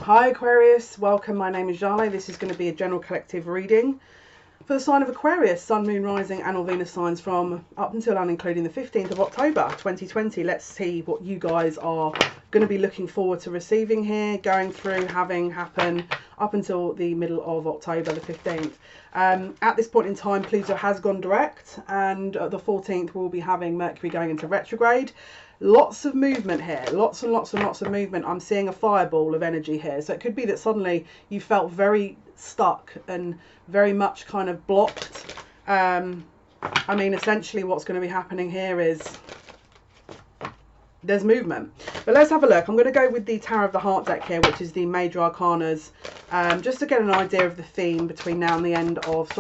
Hi Aquarius, welcome. My name is Jale. This is going to be a general collective reading for the sign of Aquarius, Sun, Moon, Rising and all Venus signs from up until and including the 15th of October 2020. Let's see what you guys are going to be looking forward to receiving here, going through, having happen up until the middle of October the 15th. At this point in time, Pluto has gone direct, and the 14th we'll be having Mercury going into retrograde. Lots of movement here, lots and lots and lots of movement. I'm seeing a fireball of energy here, so it could be that suddenly you felt very stuck and very much kind of blocked. I mean, essentially what's going to be happening here is there's movement. But let's have a look. I'm going to go with the Tower of the Heart deck here, which is the major arcanas, just to get an idea of the theme between now and the end of,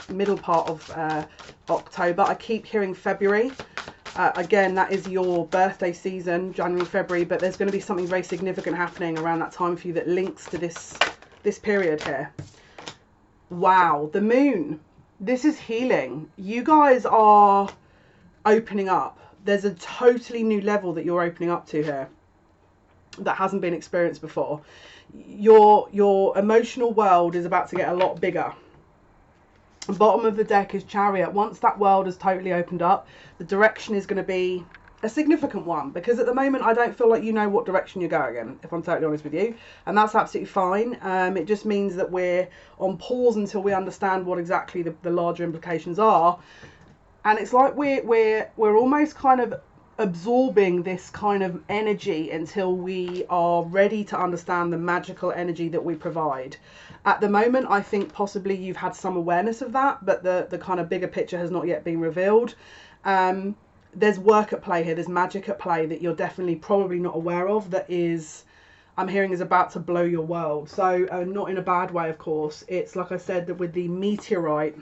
middle part of October. I keep hearing February. Again, that is your birthday season, January, February, but there's going to be something very significant happening around that time for you that links to this period here. Wow, the moon. This is healing. You guys are opening up. There's a totally new level that you're opening up to here that hasn't been experienced before. Your emotional world is about to get a lot bigger. Bottom of the deck is Chariot. Once that world has totally opened up, the direction is going to be a significant one, because at the moment I don't feel like you know what direction you're going in, if I'm totally honest with you, and that's absolutely fine. It just means that we're on pause until we understand what exactly the larger implications are, and it's like we're almost kind of absorbing this kind of energy until we are ready to understand the magical energy that we provide. At the moment, I think possibly you've had some awareness of that, but the kind of bigger picture has not yet been revealed. There's work at play here. There's magic at play that you're definitely probably not aware of, that is, I'm hearing, is about to blow your world. So not in a bad way, of course. It's like I said, that with the meteorite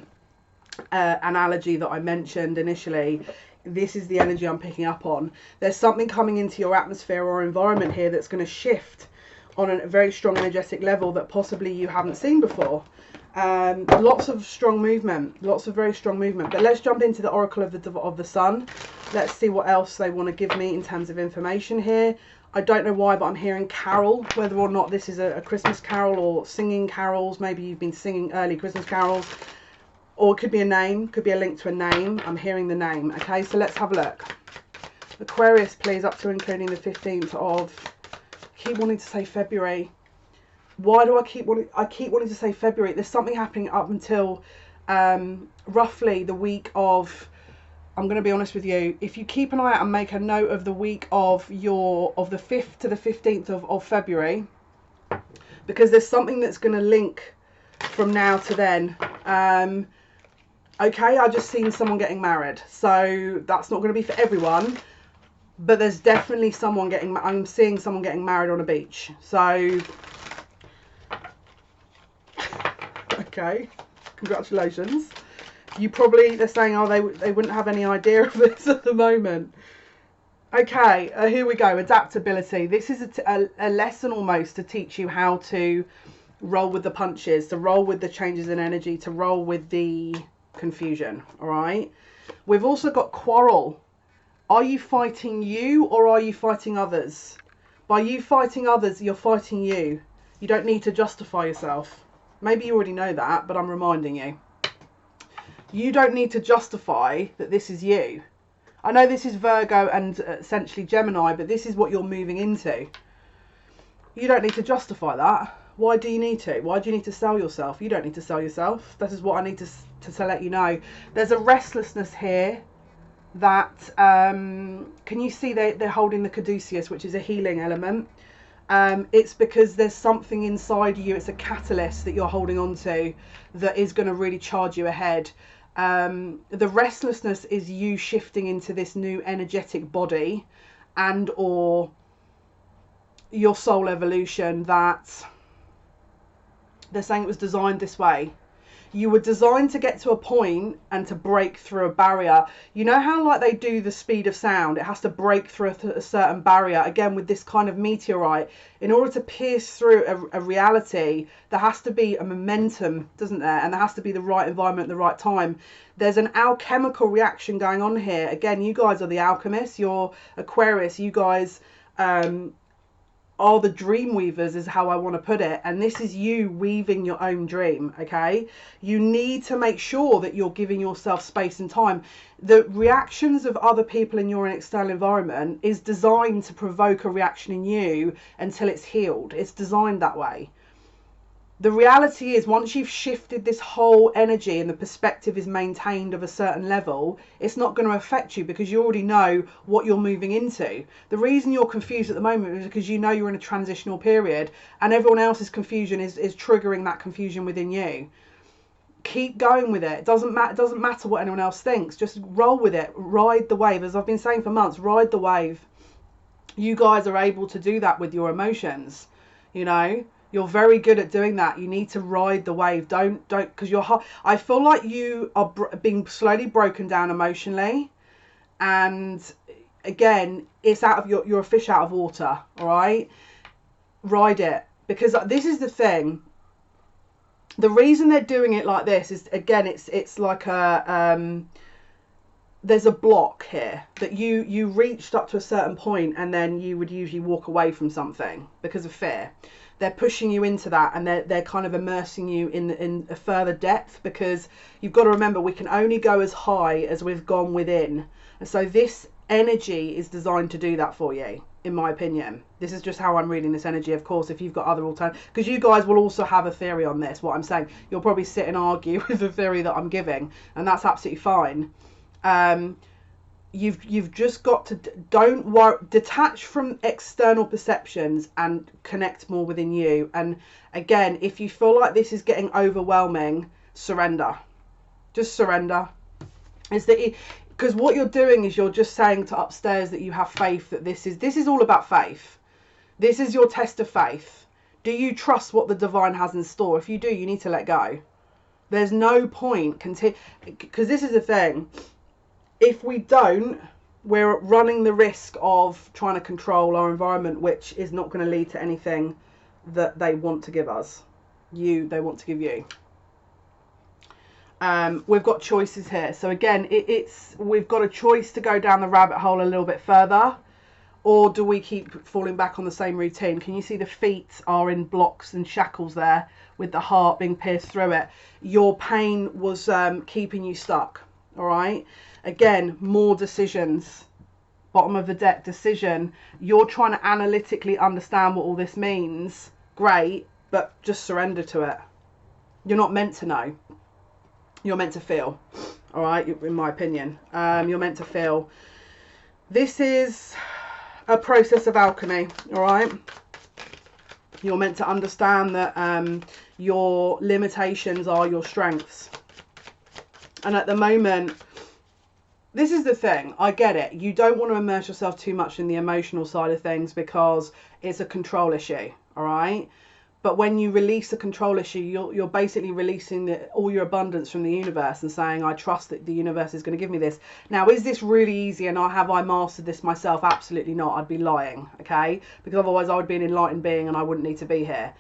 analogy that I mentioned initially, this is the energy I'm picking up on. There's something coming into your atmosphere or environment here that's going to shift on a very strong energetic level that possibly you haven't seen before. Lots of strong movement, lots of very strong movement. But let's jump into the Oracle of the Sun. Let's see what else they want to give me in terms of information here. I don't know why, but I'm hearing carol, whether or not this is a Christmas carol or singing carols. Maybe you've been singing early Christmas carols, or it could be a name, could be a link to a name. I'm hearing the name. Okay, so let's have a look. Aquarius, please, up to including the 15th of, keep wanting to say February. Why do I keep wanting to say February? There's something happening up until roughly the week of, I'm going to be honest with you, if you keep an eye out and make a note of the week of the 5th to the 15th of February, because there's something that's going to link from now to then. Okay, I just seen someone getting married, so that's not going to be for everyone. But there's definitely someone I'm seeing someone getting married on a beach. So, okay, congratulations. They're saying, oh, they wouldn't have any idea of this at the moment. Okay, here we go. Adaptability. This is a lesson almost to teach you how to roll with the punches, to roll with the changes in energy, to roll with the confusion. All right. We've also got quarrel. Are you fighting you, or are you fighting others? By you fighting others, you're fighting you. You don't need to justify yourself. Maybe you already know that, but I'm reminding you. You don't need to justify that this is you. I know this is Virgo and essentially Gemini, but this is what you're moving into. You don't need to justify that. Why do you need to? Why do you need to sell yourself? You don't need to sell yourself. This is what I need to let you know. There's a restlessness here that, can you see they're holding the caduceus, which is a healing element. It's because there's something inside you, it's a catalyst that you're holding on to that is going to really charge you ahead. The restlessness is you shifting into this new energetic body, and or your soul evolution, that they're saying it was designed this way. You were designed to get to a point and to break through a barrier. You know how like they do the speed of sound, it has to break through a certain barrier. Again, with this kind of meteorite, in order to pierce through a reality, there has to be a momentum, doesn't there? And there has to be the right environment at the right time. There's an alchemical reaction going on here. Again, you guys are the alchemists. You're Aquarius. You guys are the dream weavers, is how I want to put it. And this is you weaving your own dream. Okay, you need to make sure that you're giving yourself space and time. The reactions of other people in your external environment is designed to provoke a reaction in you until it's healed. It's designed that way. The reality is, once you've shifted this whole energy and the perspective is maintained of a certain level, it's not going to affect you because you already know what you're moving into. The reason you're confused at the moment is because you know you're in a transitional period and everyone else's confusion is triggering that confusion within you. Keep going with it. It doesn't matter what anyone else thinks. Just roll with it. Ride the wave. As I've been saying for months, ride the wave. You guys are able to do that with your emotions, you know. You're very good at doing that. You need to ride the wave. Don't, because I feel like you are being slowly broken down emotionally. And again, it's out of you're a fish out of water. All right, ride it, because this is the thing. The reason they're doing it like this is, again, it's like a there's a block here that you reached up to a certain point and then you would usually walk away from something because of fear. They're pushing you into that, and they're kind of immersing you in a further depth, because you've got to remember, we can only go as high as we've gone within. And so this energy is designed to do that for you, in my opinion. This is just how I'm reading this energy. Of course, if you've got other alternatives, because you guys will also have a theory on this, what I'm saying, you'll probably sit and argue with the theory that I'm giving, and that's absolutely fine. You've just got to don't worry, detach from external perceptions and connect more within you. And again, if you feel like this is getting overwhelming, surrender. Just surrender. Because what you're doing is you're just saying to upstairs that you have faith, that this is all about faith. This is your test of faith. Do you trust what the divine has in store? If you do, you need to let go. There's no point because this is the thing. If we don't, we're running the risk of trying to control our environment, which is not going to lead to anything that they want to give us. They want to give you. We've got choices here. So again, we've got a choice to go down the rabbit hole a little bit further, or do we keep falling back on the same routine? Can you see the feet are in blocks and shackles there, with the heart being pierced through it? Your pain was keeping you stuck. All right. Again, more decisions. Bottom of the deck, decision. You're trying to analytically understand what all this means. Great, but just surrender to it. You're not meant to know. You're meant to feel. All right, in my opinion. You're meant to feel. This is a process of alchemy. All right. You're meant to understand that your limitations are your strengths. And at the moment, this is the thing, I get it. You don't want to immerse yourself too much in the emotional side of things because it's a control issue, all right? But when you release the control issue, you're basically releasing all your abundance from the universe and saying, I trust that the universe is going to give me this. Now, is this really easy and have I mastered this myself? Absolutely not. I'd be lying, okay? Because otherwise I would be an enlightened being and I wouldn't need to be here.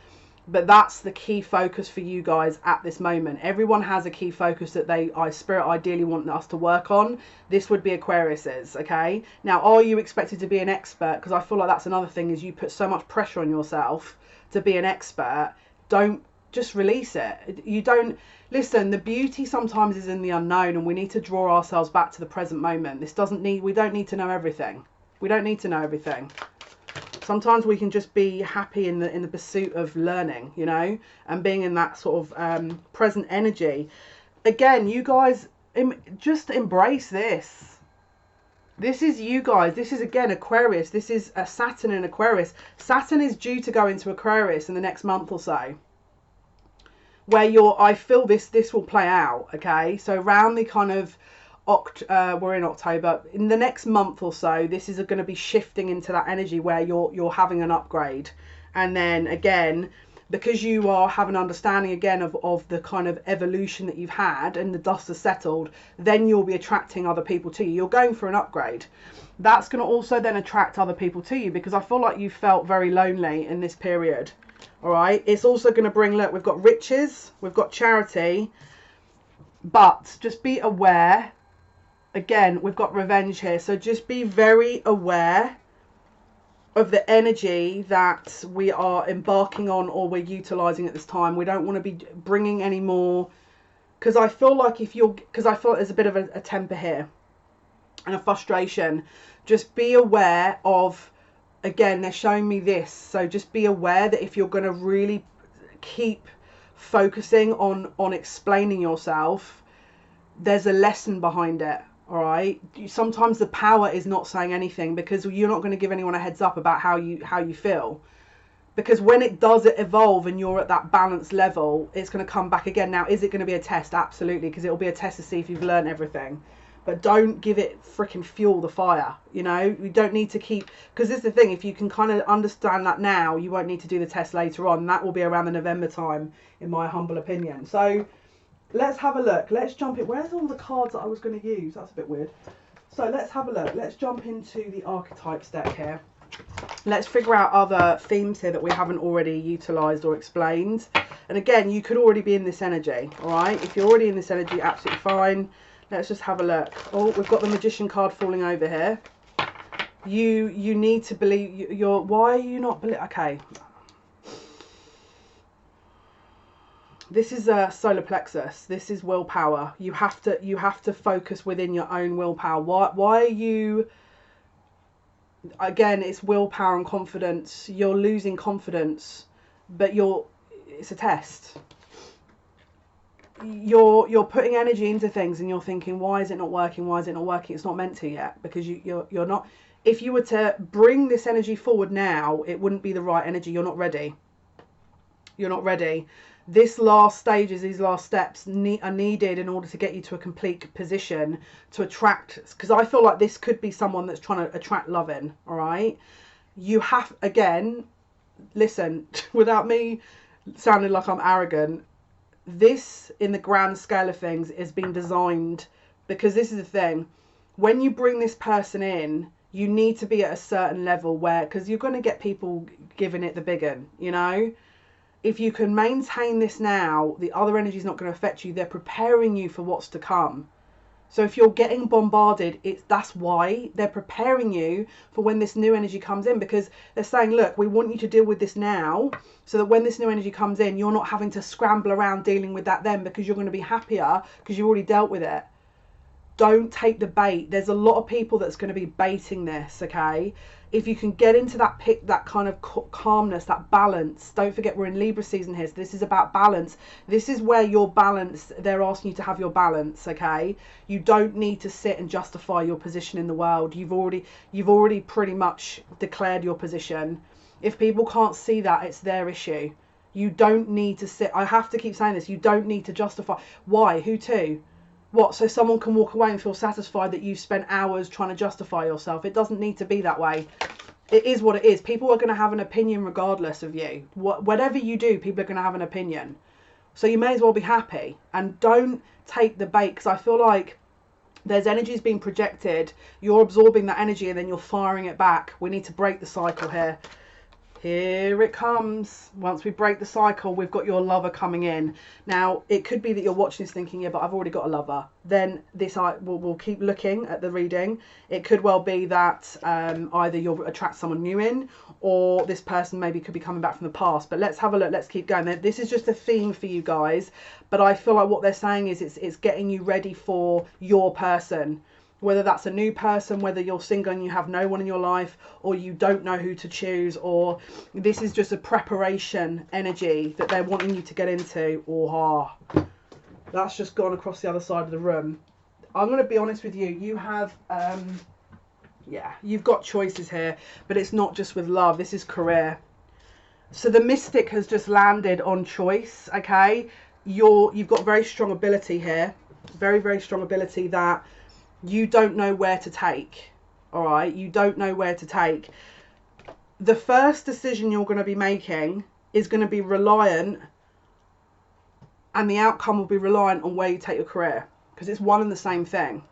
But that's the key focus for you guys at this moment. Everyone has a key focus that Spirit ideally want us to work on. This would be Aquarius's, okay? Now, are you expected to be an expert? Because I feel like that's another thing, is you put so much pressure on yourself to be an expert. Don't just release it. You don't listen. The beauty sometimes is in the unknown, and we need to draw ourselves back to the present moment. We don't need to know everything. We don't need to know everything. Sometimes we can just be happy in the pursuit of learning, you know, and being in that sort of present energy. Again, you guys, just embrace this. This is you guys. This is, again, Aquarius. This is a Saturn in Aquarius. Saturn is due to go into Aquarius in the next month or so, where I feel this will play out, okay? So around the kind of we're in October. In the next month or so, this is going to be shifting into that energy where you're having an upgrade. And then again, because you are having an understanding again of the kind of evolution that you've had and the dust has settled, then you'll be attracting other people to you. You're going for an upgrade. That's going to also then attract other people to you, because I feel like you felt very lonely in this period. All right. It's also going to bring, look, we've got riches, we've got charity, but just be aware. Again, we've got revenge here. So just be very aware of the energy that we are embarking on or we're utilizing at this time. We don't want to be bringing any more, because I feel like because I feel like there's a bit of a temper here and a frustration. Just be aware of, again, they're showing me this, so just be aware that if you're going to really keep focusing on explaining yourself, there's a lesson behind it. All right, sometimes the power is not saying anything, because you're not going to give anyone a heads up about how you feel, because when it does evolve and you're at that balanced level, it's going to come back again. Now, is it going to be a test? Absolutely, because it'll be a test to see if you've learned everything. But don't give it freaking fuel the fire. You know, you don't need to keep, because this is the thing, if you can kind of understand that now, you won't need to do the test later on. That will be around the November time, in my humble opinion. So let's have a look. Let's jump in. Where's all the cards that I was going to use? That's a bit weird. So let's have a look. Let's jump into the archetypes deck here. Let's figure out other themes here that we haven't already utilised or explained. And again, you could already be in this energy. All right. If you're already in this energy, absolutely fine. Let's just have a look. Oh, we've got the Magician card falling over here. You need to believe. Why are you not believe? Okay. This is a solar plexus. This is willpower. You have to focus within your own willpower. Why are you? Again, it's willpower and confidence. You're losing confidence, but it's a test. You're putting energy into things and you're thinking, why is it not working? Why is it not working? It's not meant to yet, because you're not. If you were to bring this energy forward now, it wouldn't be the right energy. You're not ready. You're not ready. This last stages, these last steps are needed in order to get you to a complete position to attract, because I feel like this could be someone that's trying to attract loving. All right. You have, again, listen, without me sounding like I'm arrogant, this, in the grand scale of things, is being designed, because this is the thing, when you bring this person in, you need to be at a certain level where, because you're going to get people giving it the big un, you know. If you can maintain this now, the other energy is not going to affect you. They're preparing you for what's to come. So if you're getting bombarded, that's why they're preparing you for when this new energy comes in, because they're saying, look, we want you to deal with this now, so that when this new energy comes in, you're not having to scramble around dealing with that then, because you're going to be happier because you've already dealt with it. Don't take the bait. There's a lot of people that's going to be baiting this, okay? If you can get into that kind of calmness, that balance. Don't forget, we're in Libra season here, so this is about balance. This is where your balance, they're asking you to have your balance, okay? You don't need to sit and justify your position in the world. You've already pretty much declared your position. If people can't see that, it's their issue. You don't need to sit. I have to keep saying this. You don't need to justify. Why? Who to? What, so someone can walk away and feel satisfied that you've spent hours trying to justify yourself? It doesn't need to be that way. It is what it is. People are going to have an opinion regardless of you. Whatever you do, people are going to have an opinion. So you may as well be happy, and don't take the bait, because I feel like there's energies being projected. You're absorbing that energy and then you're firing it back. We need to break the cycle here. Here it comes. Once we break the cycle, we've got your lover coming in. Now, it could be that you're watching this thinking, yeah, but I've already got a lover. Then we'll keep looking at the reading. It could well be that either you'll attract someone new in, or this person maybe could be coming back from the past. But let's have a look. Let's keep going. This is just a theme for you guys. But I feel like what they're saying is it's getting you ready for your person. Whether that's a new person, whether you're single and you have no one in your life, or you don't know who to choose, or this is just a preparation energy that they're wanting you to get into. That's just gone across the other side of the room. I'm going to be honest with you. You have, you've got choices here, but it's not just with love. This is career. So the Mystic has just landed on choice, okay? You've got very strong ability here. Very, very strong ability that you don't know where to take. All right, you don't know where to take. The first decision you're going to be making is going to be reliant, and the outcome will be reliant on where you take your career, because it's one and the same thing.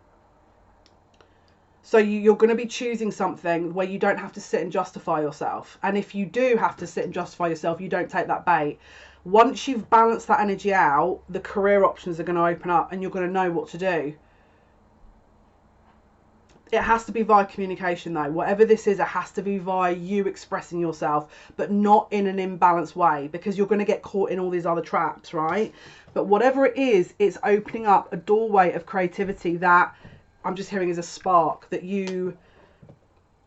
So you're going to be choosing something where you don't have to sit and justify yourself. And if you do have to sit and justify yourself, you don't take that bait. Once you've balanced that energy out, the career options are going to open up and you're going to know what to do. It has to be via communication though. Whatever this is, it has to be via you expressing yourself, but not in an imbalanced way, because you're going to get caught in all these other traps, right? But whatever it is, it's opening up a doorway of creativity that I'm just hearing is a spark that you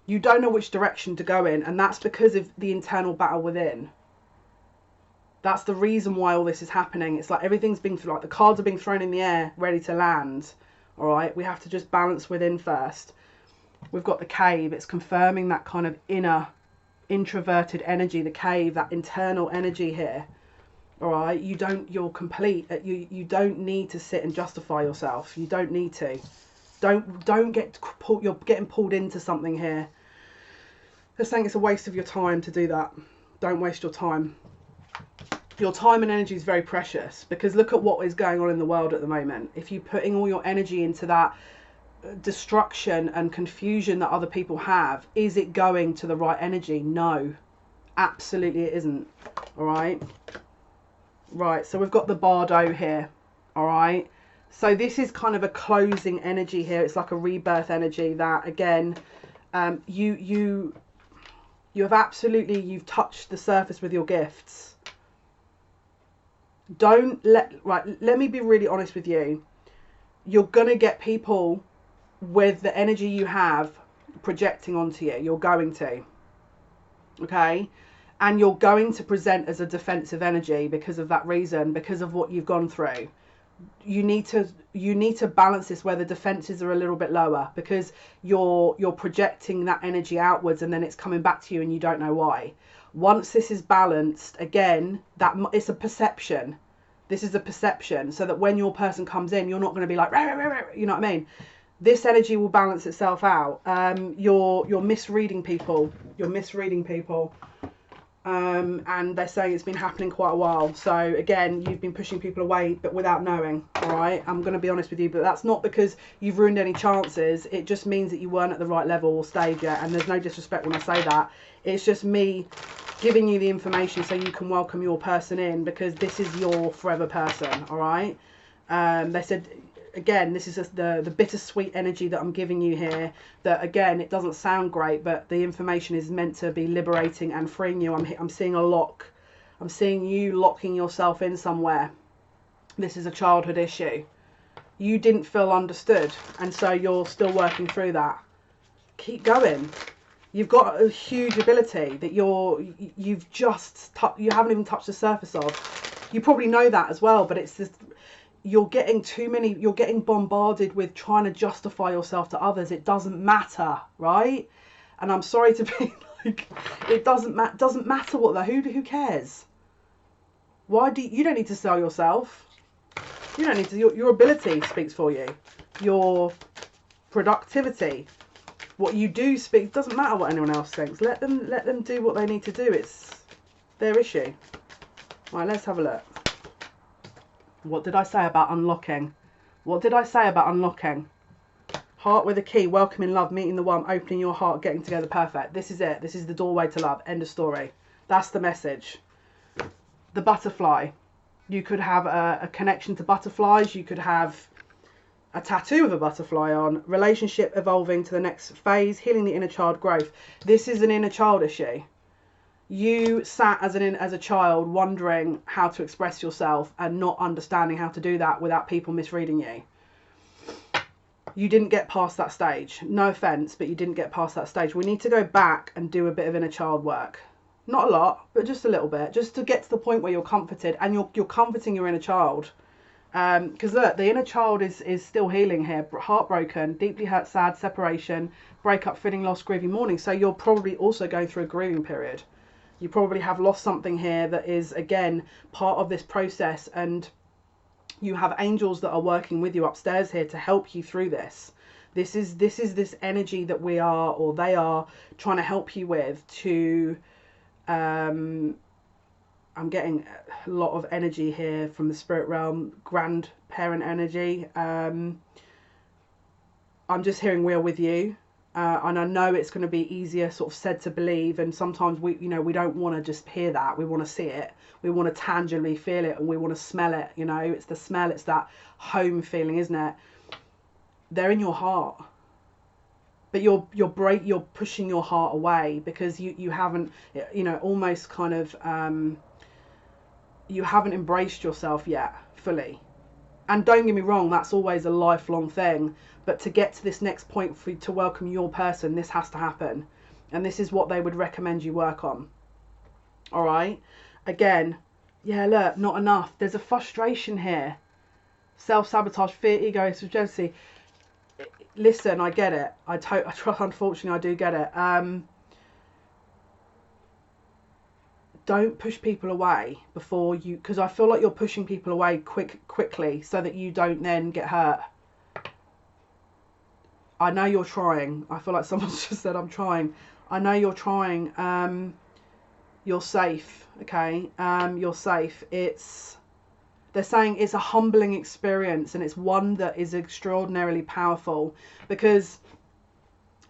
don't know which direction to go in, and that's because of the internal battle within. That's the reason why all this is happening. It's like everything's being, like the cards are being thrown in the air, ready to land. All right, we have to just balance within first. We've got the cave. It's confirming that kind of inner introverted energy, the cave, that internal energy here. All right, you're complete. You don't need to sit and justify yourself. You don't need to. Don't get pulled. You're getting pulled into something here. They're saying it's a waste of your time to do that. Don't waste your time. Your time and energy is very precious, because look at what is going on in the world at the moment. If you're putting all your energy into that destruction and confusion that other people have, is it going to the right energy? No, absolutely it isn't. All right. Right, so we've got the Bardo here. All right. So this is kind of a closing energy here. It's like a rebirth energy that, again, you have absolutely, you've touched the surface with your gifts. Let me be really honest with you. You're going to get people with the energy you have projecting onto you. You're going to. Okay? And you're going to present as a defensive energy because of that reason, because of what you've gone through. You need to balance this where the defenses are a little bit lower, because you're projecting that energy outwards and then it's coming back to you and you don't know why. Once this is balanced, again, that it's a perception. This is a perception, so that when your person comes in, you're not going to be like, rah, rah, rah, you know what I mean? This energy will balance itself out. You're misreading people. You're misreading people. And they're saying it's been happening quite a while. So again, you've been pushing people away, but without knowing. All right, I'm going to be honest with you, but that's not because you've ruined any chances. It just means that you weren't at the right level or stage yet. And there's no disrespect when I say that. It's just me giving you the information so you can welcome your person in, because this is your forever person. All right. They said, again, this is the bittersweet energy that I'm giving you here, that again, it doesn't sound great, but the information is meant to be liberating and freeing you. I'm seeing a lock. I'm seeing you locking yourself in somewhere. This is a childhood issue. You didn't feel understood, and so you're still working through that. Keep going. You've got a huge ability that you haven't even touched the surface of. You probably know that as well, but it's this. You're getting bombarded with trying to justify yourself to others. It doesn't matter, right? And I'm sorry to be like, it doesn't matter what who cares? Why you don't need to sell yourself. You don't need to, your ability speaks for you. Your productivity, what you do speak, doesn't matter what anyone else thinks. Let them do what they need to do. It's their issue. Right, let's have a look. What did I say about unlocking? What did I say about unlocking? Heart with a key, welcoming love, meeting the one, opening your heart, getting together, perfect. This is it. This is the doorway to love. End of story. That's the message. The butterfly. You could have a connection to butterflies. You could have a tattoo with a butterfly on. Relationship evolving to the next phase. Healing the inner child growth. This is an inner child issue. You sat as a child wondering how to express yourself and not understanding how to do that without people misreading you. You didn't get past that stage. No offense, but you didn't get past that stage. We need to go back and do a bit of inner child work. Not a lot, but just a little bit, just to get to the point where you're comforted and you're comforting your inner child. Because look, the inner child is still healing here. Heartbroken, deeply hurt, sad, separation, breakup, feeling lost, grieving, mourning. So you're probably also going through a grieving period. You probably have lost something here that is, again, part of this process, and you have angels that are working with you upstairs here to help you through this. This is this energy that they are trying to help you with to, I'm getting a lot of energy here from the spirit realm, grandparent energy. I'm just hearing we're with you. And I know it's going to be easier sort of said to believe, and sometimes we don't want to just hear that. We want to see it. We want to tangibly feel it, and we want to smell it. You know, it's the smell. It's that home feeling, isn't it? They're in your heart. but you're pushing your heart away because you haven't, you know, almost kind of you haven't embraced yourself yet fully. And don't get me wrong, that's always a lifelong thing, but to get to this next point for you to welcome your person, this has to happen, and this is what they would recommend you work on. All right, again, yeah, look, not enough. There's a frustration here, self-sabotage, fear, egoism, jealousy. Listen, I get it. Unfortunately, I do get it. Don't push people away before you, because I feel like you're pushing people away quickly so that you don't then get hurt. I know you're trying. I feel like someone's just said, I'm trying. I know you're trying. You're safe, okay? You're safe. They're saying it's a humbling experience, and it's one that is extraordinarily powerful, because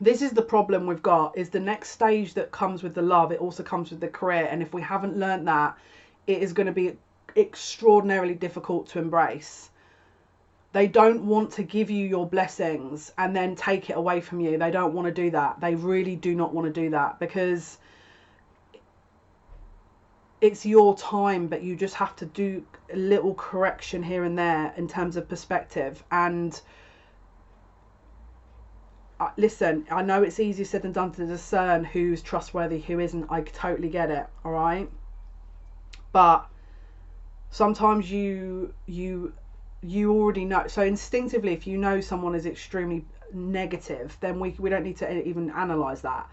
this is the problem we've got, is the next stage that comes with the love, it also comes with the career. And if we haven't learned that, it is going to be extraordinarily difficult to embrace. They don't want to give you your blessings and then take it away from you. They don't want to do that. They really do not want to do that, because it's your time, but you just have to do a little correction here and there in terms of perspective. And listen, I know it's easier said than done to discern who's trustworthy, who isn't. I totally get it, all right? But sometimes you already know. So instinctively, if you know someone is extremely negative, then we don't need to even analyze that.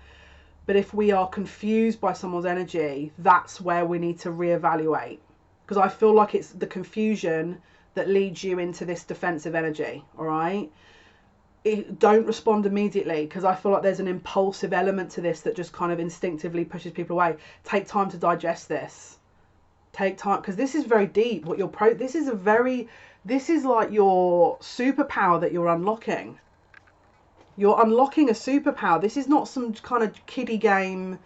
But if we are confused by someone's energy, that's where we need to reevaluate. Because I feel like it's the confusion that leads you into this defensive energy, all right? Don't respond immediately, because I feel like there's an impulsive element to this that just kind of instinctively pushes people away. Take time to digest this. Take time, because this is very deep. This is like your superpower that you're unlocking. You're unlocking a superpower. This is not some kind of kiddie game,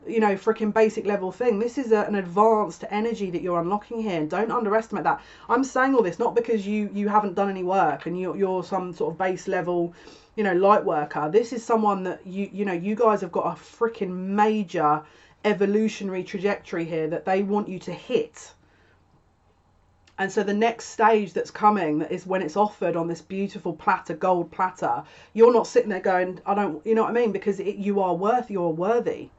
you know, freaking basic level thing. This is an advanced energy that you're unlocking here. Don't underestimate that. I'm saying all this not because you haven't done any work and you're some sort of base level, you know, light worker. This is someone that you know, you guys have got a freaking major evolutionary trajectory here that they want you to hit. And so the next stage that's coming, that is when it's offered on this beautiful platter, gold platter, you're not sitting there going, I don't, you know what I mean? Because you're worthy.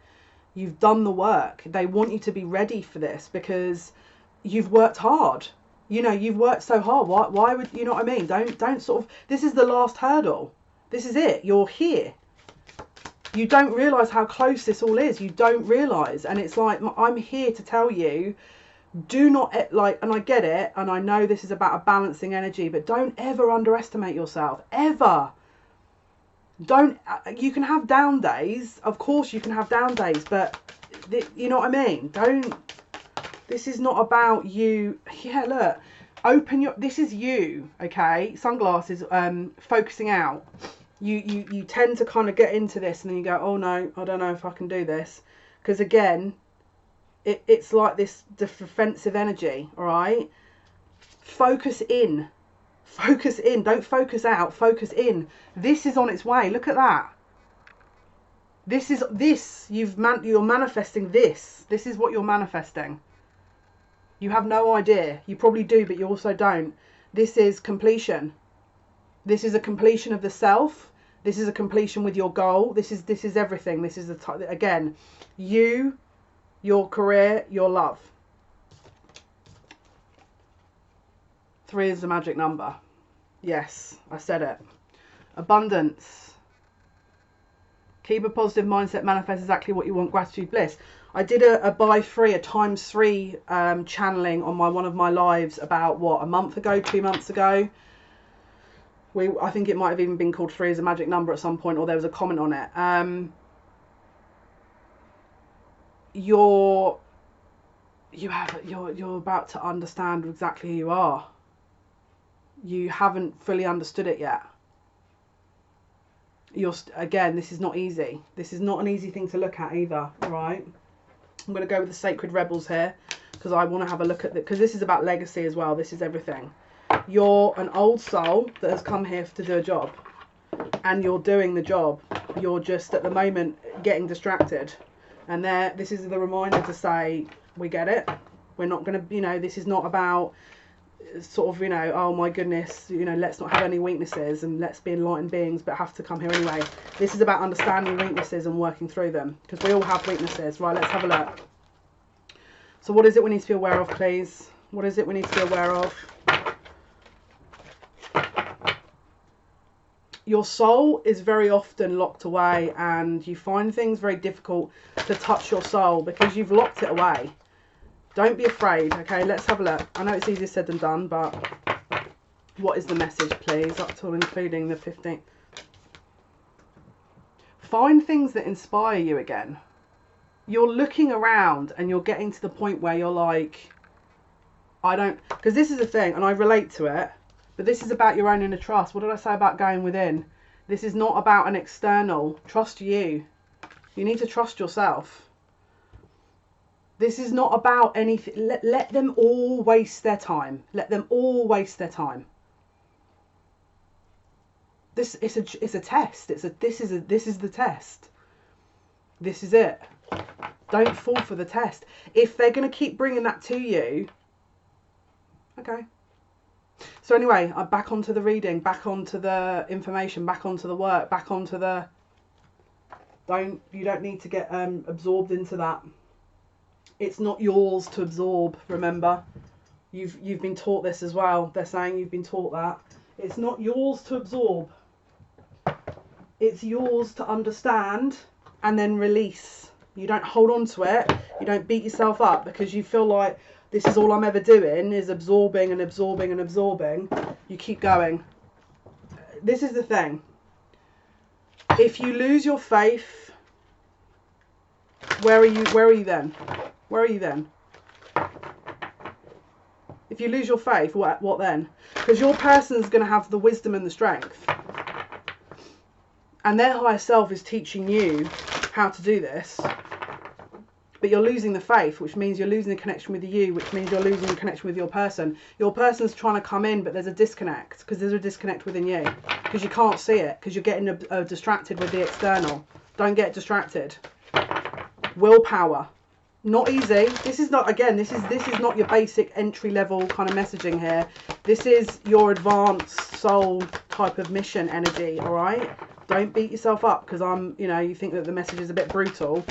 You've done the work. They want you to be ready for this because you've worked hard. You know, you've worked so hard. Why would, you know what I mean? Don't sort of, this is the last hurdle. This is it. You're here. You don't realise how close this all is. You don't realise. And it's like, I'm here to tell you, do not, like, and I get it, and I know this is about a balancing energy, but don't ever underestimate yourself, ever. Don't, you can have down days, of course you can have down days, but you know what I mean? Don't, this is not about you. Yeah, look, open your, this is you, okay? Sunglasses, focusing out. You tend to kind of get into this and then you go, oh no, I don't know if I can do this. Because again, it's like this defensive energy, all right? Focus in. Focus in. Don't focus out. Focus in. This is on its way. Look at that. You're manifesting this. This is what you're manifesting. You have no idea. You probably do, but you also don't. This is completion. This is a completion of the self. This is a completion with your goal. This is everything. This is again, you, your career, your love. 3 is the magic number. Yes, I said it. Abundance. Keep a positive mindset. Manifest exactly what you want. Gratitude, bliss. I did a buy 3, a times 3 channeling on one of my lives about, what, a month ago, 2 months ago. I think it might have even been called 3 is a magic number at some point, or there was a comment on it. You're about to understand exactly who you are. You haven't fully understood it yet. Again, this is not easy. This is not an easy thing to look at either, right? I'm going to go with the Sacred Rebels here because I want to have a look at it, because this is about legacy as well. This is everything. You're an old soul that has come here to do a job, and you're doing the job. You're just at the moment getting distracted. And this is the reminder to say, we get it. We're not going to, you know, this is not about sort of, you know, oh my goodness, you know, let's not have any weaknesses and let's be enlightened beings but have to come here anyway. This is about understanding weaknesses and working through them, because we all have weaknesses. Right, let's have a look. So what is it we need to be aware of, please? What is it we need to be aware of? Your soul is very often locked away, and you find things very difficult to touch your soul because you've locked it away. Don't be afraid, okay? Let's have a look. I know it's easier said than done, but what is the message, please? Up to including the 15th. Find things that inspire you again. You're looking around and you're getting to the point where you're like, I don't... Because this is the thing, and I relate to it, but this is about your own inner trust. What did I say about going within? This is not about an external. Trust you. You need to trust yourself. This is not about anything. Let them all waste their time. Let them all waste their time. It's a test. This is the test. This is it. Don't fall for the test. If they're going to keep bringing that to you, okay. So anyway, I'm back onto the reading, back onto the information, back onto the work, back onto the. You don't need to get absorbed into that. It's not yours to absorb, remember. You've been taught this as well. They're saying you've been taught that. It's not yours to absorb. It's yours to understand and then release. You don't hold on to it. You don't beat yourself up because you feel like this is all I'm ever doing is absorbing and absorbing and absorbing. You keep going. This is the thing. If you lose your faith, where are you then? Where are you then? If you lose your faith, what then? Because your person's going to have the wisdom and the strength. And their higher self is teaching you how to do this. But you're losing the faith, which means you're losing the connection with you, which means you're losing the connection with your person. Your person's trying to come in, but there's a disconnect, because there's a disconnect within you. Because you can't see it, because you're getting distracted with the external. Don't get distracted. Willpower. Not easy. This is not, again, this is not your basic entry level kind of messaging here. This is your advanced soul type of mission energy, all right? Don't beat yourself up because you think that the message is a bit brutal.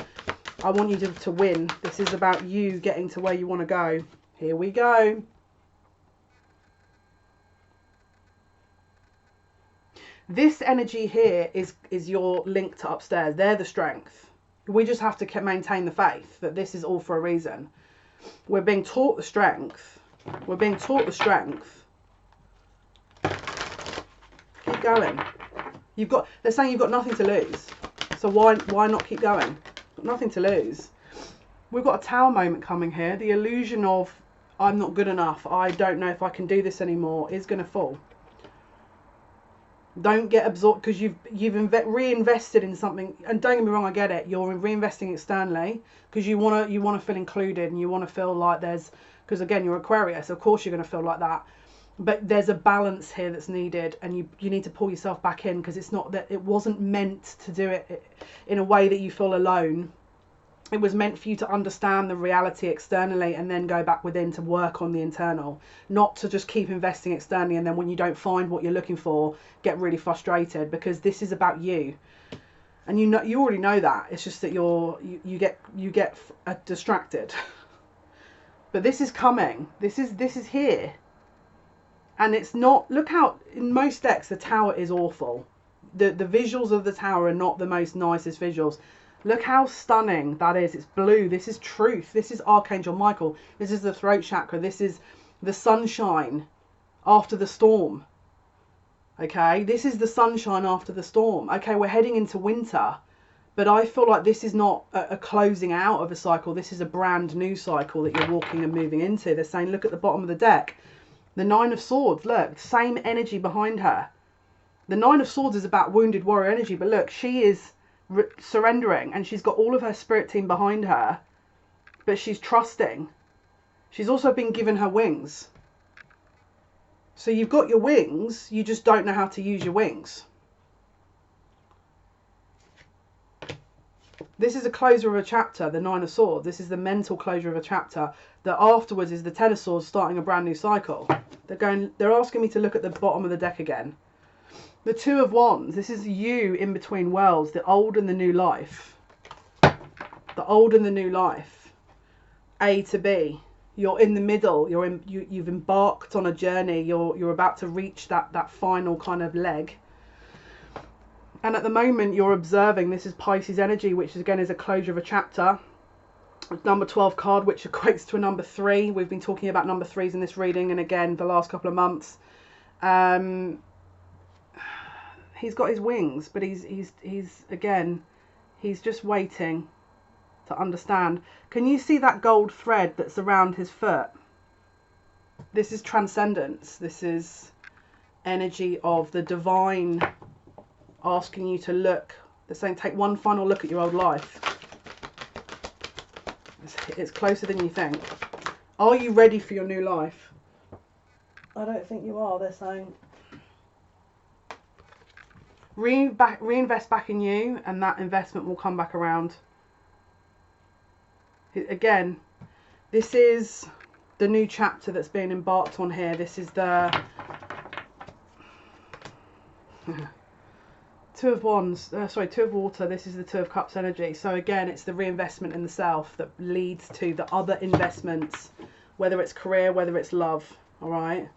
I want you to win. This is about you getting to where you want to go. Here we go. This energy here is your link to upstairs. They're the strength. We just have to maintain the faith that this is all for a reason. We're being taught the strength. We're being taught the strength. Keep going. They're saying you've got nothing to lose. So why not keep going? Got nothing to lose. We've got a tower moment coming here. The illusion of I'm not good enough, I don't know if I can do this anymore is going to fall. Don't get absorbed because you've reinvested in something. And don't get me wrong, I get it. You're reinvesting externally because you want to feel included and you want to feel like because again you're Aquarius, of course you're going to feel like that. But there's a balance here that's needed, and you need to pull yourself back in because it's not that it wasn't meant to do it in a way that you feel alone. It was meant for you to understand the reality externally and then go back within to work on the internal, not to just keep investing externally and then when you don't find what you're looking for, get really frustrated, because this is about you. And you already know that. It's just that you get distracted. But this is coming. This is here. And it's not, look how in most decks the tower is awful. The visuals of the tower are not the most nicest visuals. Look how stunning that is. It's blue. This is truth. This is Archangel Michael. This is the throat chakra. This is the sunshine after the storm. Okay, this is the sunshine after the storm. Okay, we're heading into winter, but I feel like this is not a closing out of a cycle. This is a brand new cycle that you're walking and moving into. They're saying, look at the bottom of the deck. The Nine of Swords, look, same energy behind her. The Nine of Swords is about wounded warrior energy, but look, she is surrendering and she's got all of her spirit team behind her, but she's trusting. She's also been given her wings. So you've got your wings, you just don't know how to use your wings. This is a closure of a chapter, the Nine of Swords. This is the mental closure of a chapter. That afterwards is the Ten of Swords, starting a brand new cycle. They're asking me to look at the bottom of the deck again. The Two of Wands. This is you in between worlds, the old and the new life. The old and the new life. A to B. You're in the middle. You've embarked on a journey. You're about to reach that final kind of leg. And at the moment you're observing, this is Pisces energy, which again is a closure of a chapter. Number 12 card, which equates to a number 3. We've been talking about number 3s in this reading, and again the last couple of months. He's got his wings, but he's just waiting to understand. Can you see that gold thread that's around his foot? This is transcendence. This is energy of the divine asking you to look. They're saying take one final look at your old life. It's closer than you think. Are you ready for your new life? I don't think you are, they're saying. Reinvest back in you, and that investment will come back around. Again, this is the new chapter that's being embarked on here. This is the Two of Wands, Two of Water. This is the Two of Cups energy. So again, it's the reinvestment in the self that leads to the other investments, whether it's career, whether it's love. All right.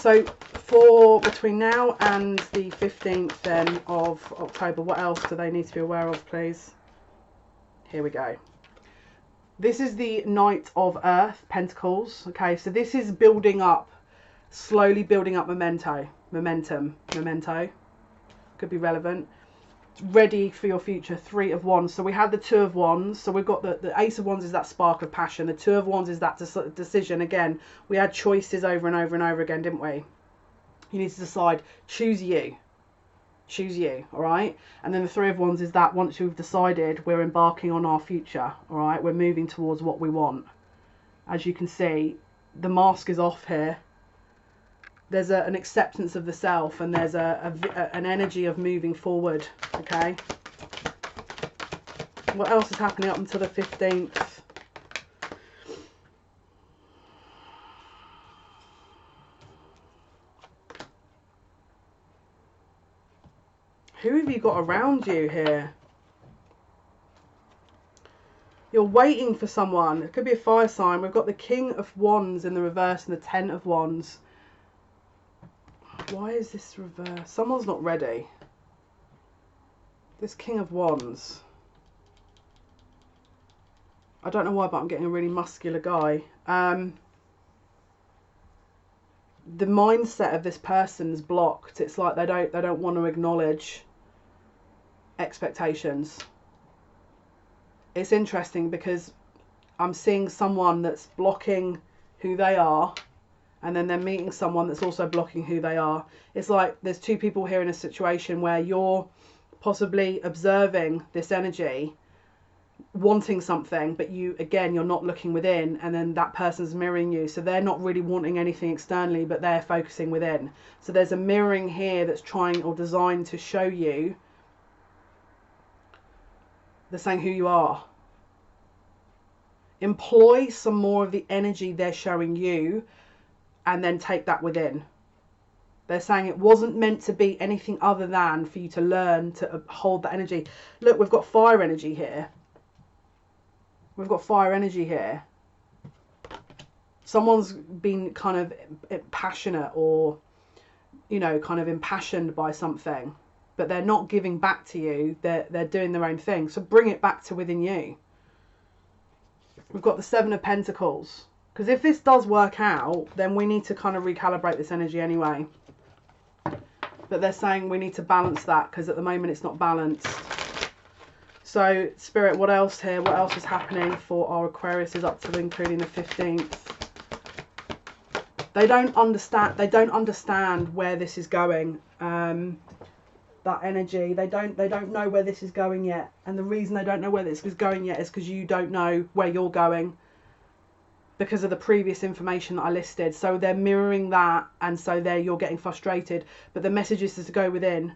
So for between now and the 15th then of October, what else do they need to be aware of, please? Here we go. This is the Knight of Earth, Pentacles. Okay, so this is building up, slowly building up momentum. Could be relevant. Ready for your future. Three of Wands. So we had the Two of Wands. So we've got the Ace of Wands is that spark of passion. The Two of Wands is that decision. Again, we had choices over and over and over again, didn't we? You need to decide. Choose you. Choose you. All right. And then the Three of Wands is that once you've decided, we're embarking on our future. All right. We're moving towards what we want. As you can see, the mask is off here. There's an acceptance of the self, and there's an energy of moving forward. Okay. What else is happening up until the 15th? Who have you got around you here? You're waiting for someone. It could be a fire sign. We've got the King of Wands in the reverse and the Ten of Wands. Why is this reversed? Someone's not ready. This King of Wands. I don't know why, but I'm getting a really muscular guy. The mindset of this person's blocked. It's like they don't want to acknowledge expectations. It's interesting because I'm seeing someone that's blocking who they are, and then they're meeting someone that's also blocking who they are. It's like there's two people here in a situation where you're possibly observing this energy, wanting something, but you're not looking within, and then that person's mirroring you. So they're not really wanting anything externally, but they're focusing within. So there's a mirroring here that's trying or designed to show you. They're saying who you are. Employ some more of the energy they're showing you, and then take that within. They're saying it wasn't meant to be anything other than for you to learn to hold that energy. Look, we've got fire energy here. We've got fire energy here. Someone's been kind of passionate or, kind of impassioned by something, but they're not giving back to you. They're doing their own thing. So bring it back to within you. We've got the Seven of Pentacles. Because if this does work out, then we need to kind of recalibrate this energy anyway. But they're saying we need to balance that, because at the moment it's not balanced. So, Spirit, what else here? What else is happening for our Aquarius is up to including the 15th? They don't understand where this is going. That energy, they don't know where this is going yet. And the reason they don't know where this is going yet is because you don't know where you're going, because of the previous information that I listed. So they're mirroring that, and so you're getting frustrated. But the message is to go within.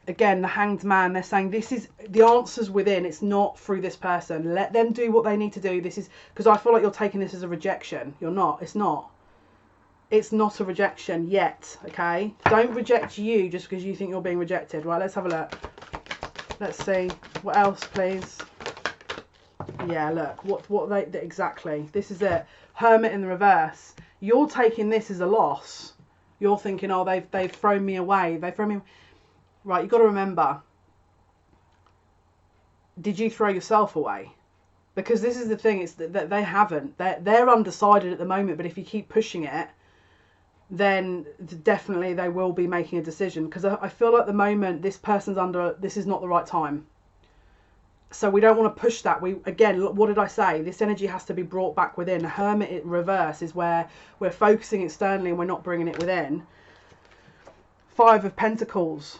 Again, the Hanged Man, they're saying this is the answers within. It's not through this person. Let them do what they need to do. This is because I feel like you're taking this as a rejection. You're not. It's not. It's not a rejection yet. Okay. Don't reject you just because you think you're being rejected. Right. Let's have a look. Let's see. What else, please? Yeah. Look. What they exactly? This is it. Hermit in the reverse. You're taking this as a loss. You're thinking, oh, they've thrown me away. They've thrown me. Right, you've got to remember, did you throw yourself away? Because this is the thing, it's that they haven't. They're undecided at the moment, but if you keep pushing it, then definitely they will be making a decision. Because I feel like at the moment, this person's this is not the right time. So we don't want to push that. Again, what did I say? This energy has to be brought back within. A Hermit in reverse is where we're focusing externally and we're not bringing it within. Five of Pentacles.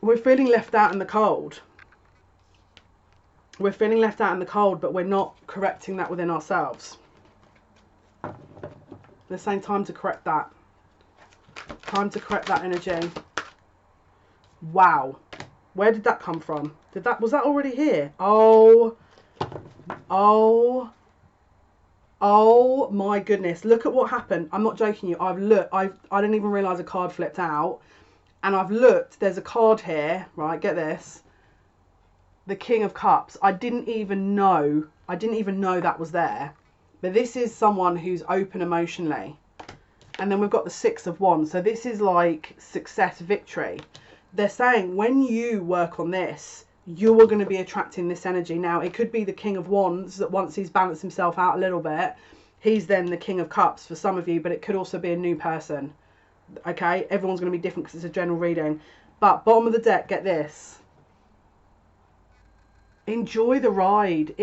We're feeling left out in the cold. We're feeling left out in the cold, but we're not correcting that within ourselves. They're saying time to correct that. Time to correct that energy. Wow. Where did that come from? Was that already here? Oh my goodness. Look at what happened. I'm not joking you. I've looked. I didn't even realise a card flipped out. And I've looked. There's a card here. Right, get this. The King of Cups. I didn't even know that was there. But this is someone who's open emotionally. And then we've got the Six of Wands. So this is like success, victory. They're saying when you work on this, you are going to be attracting this energy. Now, it could be the King of Wands that once he's balanced himself out a little bit, he's then the King of Cups for some of you, but it could also be a new person. Okay, everyone's going to be different because it's a general reading. But bottom of the deck, get this. Enjoy the ride.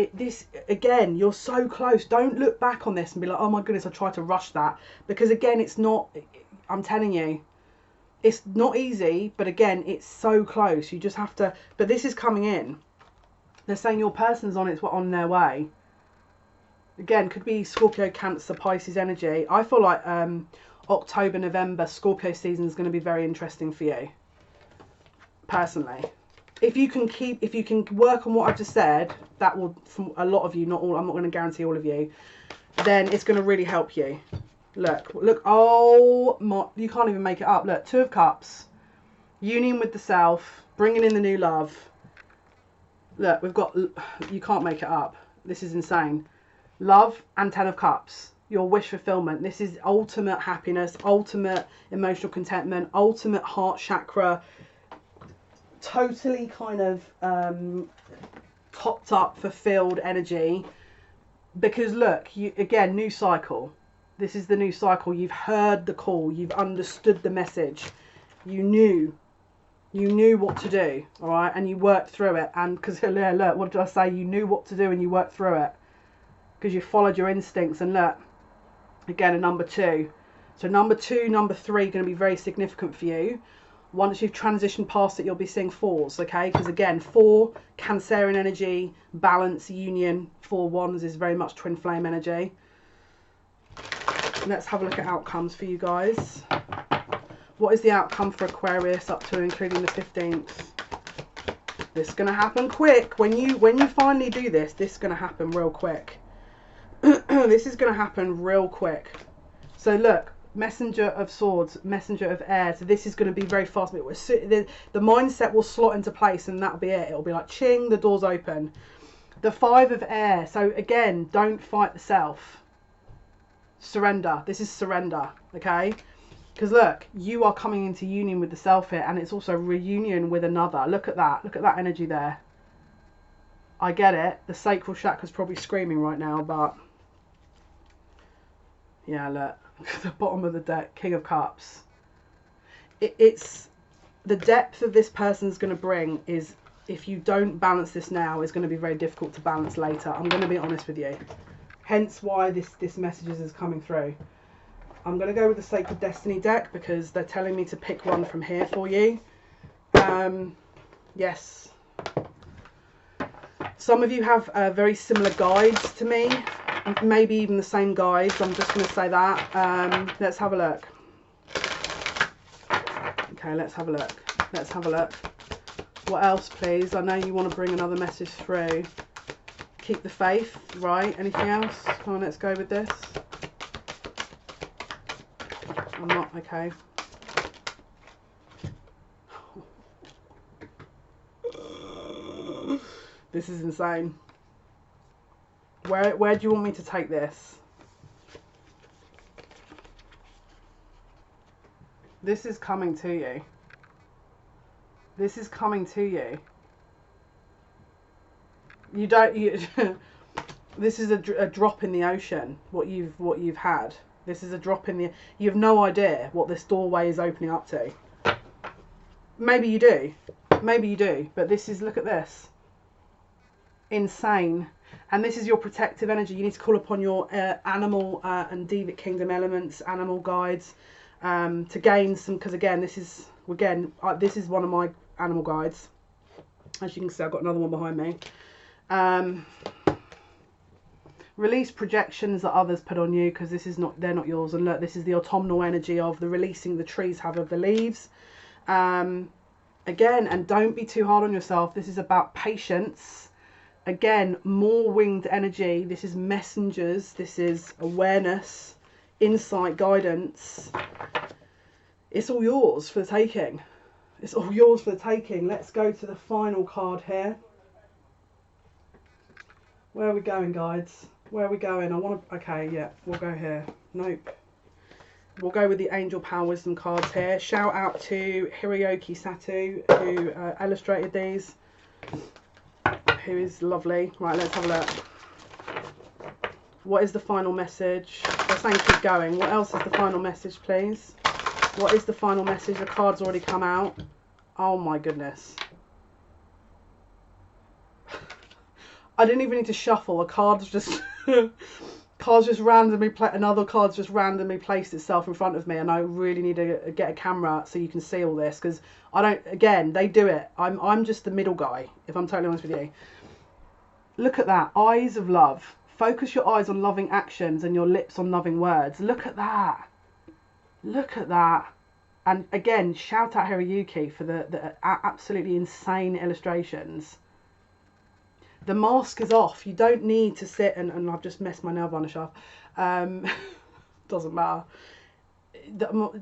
Again, you're so close. Don't look back on this and be like, oh my goodness, I tried to rush that. Because again, it's not, I'm telling you, it's not easy, but again, it's so close. You just have to, but this is coming in. They're saying your person's on their way. Again, could be Scorpio, Cancer, Pisces energy. I feel like October, November, Scorpio season is going to be very interesting for you. Personally. If you can work on what I've just said, that will, from a lot of you, not all, I'm not going to guarantee all of you, then it's going to really help you. Look, oh my, you can't even make it up. Look, Two of Cups, union with the self, bringing in the new love. Look, we've got, you can't make it up. This is insane. Love and Ten of Cups, your wish fulfillment. This is ultimate happiness, ultimate emotional contentment, ultimate heart chakra, totally kind of topped up, fulfilled energy. Because look, again, new cycle. This is the new cycle. You've heard the call. You've understood the message. You knew what to do, all right? And you worked through it. And because, look, what did I say? You knew what to do and you worked through it. Because you followed your instincts. And look, again, a number 2. So number 2, number 3 going to be very significant for you. Once you've transitioned past it, you'll be seeing 4s, okay? Because again, 4, Cancerian energy, balance, union. 4 Wands is very much twin flame energy. Let's have a look at outcomes for you guys. What is the outcome for Aquarius up to including the 15th? This is going to happen quick. When you finally do this, this is going to happen real quick. This is going to happen real quick. So look, Messenger of Swords, Messenger of Air. So this is going to be very fast. The mindset will slot into place and that'll be it. It'll be like ching, the door's open. The 5 of Air. So again, don't fight the self. Surrender. This is surrender, okay? Because look, you are coming into union with the self here, and it's also reunion with another. Look at that. Look at that energy there. I get it. The sacral chakra's probably screaming right now, but yeah, look. The bottom of the deck, King of Cups. It's the depth of this person's going to bring is, if you don't balance this now, is going to be very difficult to balance later. I'm going to be honest with you. Hence why this message is coming through. I'm going to go with the Sacred Destiny deck because they're telling me to pick one from here for you. Yes. Some of you have very similar guides to me. Maybe even the same guides. I'm just going to say that. Let's have a look. Okay, let's have a look. Let's have a look. What else, please? I know you want to bring another message through. Keep the faith, right? Anything else? Come on, let's go with this. I'm not, okay. This is insane. Where do you want me to take this? This is coming to you. This is coming to you. You don't. This is a drop in the ocean. What you've had. This is a drop in the. You have no idea what this doorway is opening up to. Maybe you do. Maybe you do. But this is. Look at this. Insane. And this is your protective energy. You need to call upon your animal and Devic Kingdom elements, animal guides, to gain some. Because again, this is one of my animal guides. As you can see, I've got another one behind me. Release projections that others put on you, because this is not, they're not yours. And look, this is the autumnal energy of the releasing the trees have of the leaves. Again, and don't be too hard on yourself. This is about patience. Again, more winged energy. This is messengers. This is awareness, insight, guidance. It's all yours for the taking. It's all yours for the taking. Let's go to the final card here. Where are we going, guides? Where are we going? I want to... Okay, yeah, we'll go here. Nope. We'll go with the Angel Power Wisdom cards here. Shout out to Hiroyuki Sato, who illustrated these. Who is lovely. Right, let's have a look. What is the final message? They're saying keep going. What else is the final message, please? What is the final message? The card's already come out. Oh my goodness. I didn't even need to shuffle. A card's just randomly another card's just randomly placed itself in front of me, and I really need to get a camera so you can see all this, because I don't. Again, they do it. I'm just the middle guy, if I'm totally honest with you. Look at that. Eyes of love. Focus your eyes on loving actions and your lips on loving words. Look at that. Look at that. And again, shout out Hiroyuki for the absolutely insane illustrations. The mask is off. You don't need to sit and I've just messed my nail varnish up. Doesn't matter.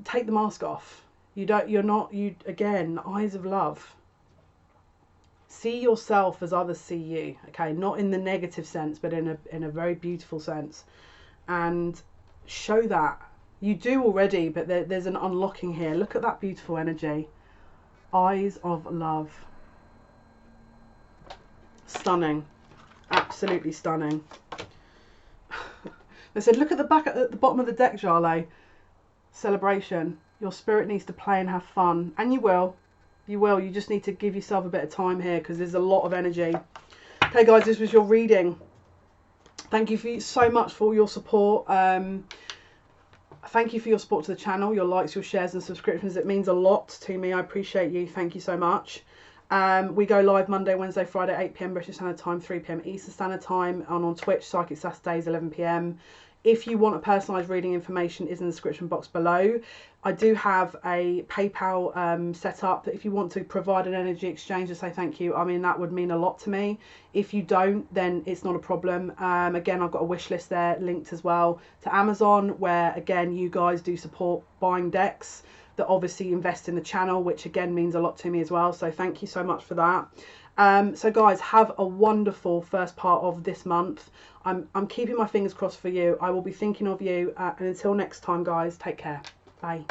Take the mask off. Again, eyes of love. See yourself as others see you. Okay, not in the negative sense, but in a very beautiful sense. And show that. You do already, but there's an unlocking here. Look at that beautiful energy. Eyes of love. Stunning. Absolutely stunning. They said, look at the back at the bottom of the deck, Jale. Celebration. Your spirit needs to play and have fun. And you will. You will. You just need to give yourself a bit of time here, because there's a lot of energy. Okay, guys, this was your reading. Thank you so much for all your support. Thank you for your support to the channel, your likes, your shares and subscriptions. It means a lot to me. I appreciate you. Thank you so much. We go live Monday, Wednesday, Friday, 8 PM British Standard Time, 3 PM Eastern Standard Time, and on Twitch, Psychic Saturdays, 11 PM. If you want a personalised reading, information is in the description box below. I do have a PayPal set up that if you want to provide an energy exchange to say thank you, I mean, that would mean a lot to me. If you don't, then it's not a problem. Again, I've got a wish list there linked as well to Amazon, where again, you guys do support buying decks that obviously invest in the channel, which again means a lot to me as well. So thank you so much for that. So guys, have a wonderful first part of this month. I'm keeping my fingers crossed for you. I will be thinking of you. And until next time, guys, take care. Bye.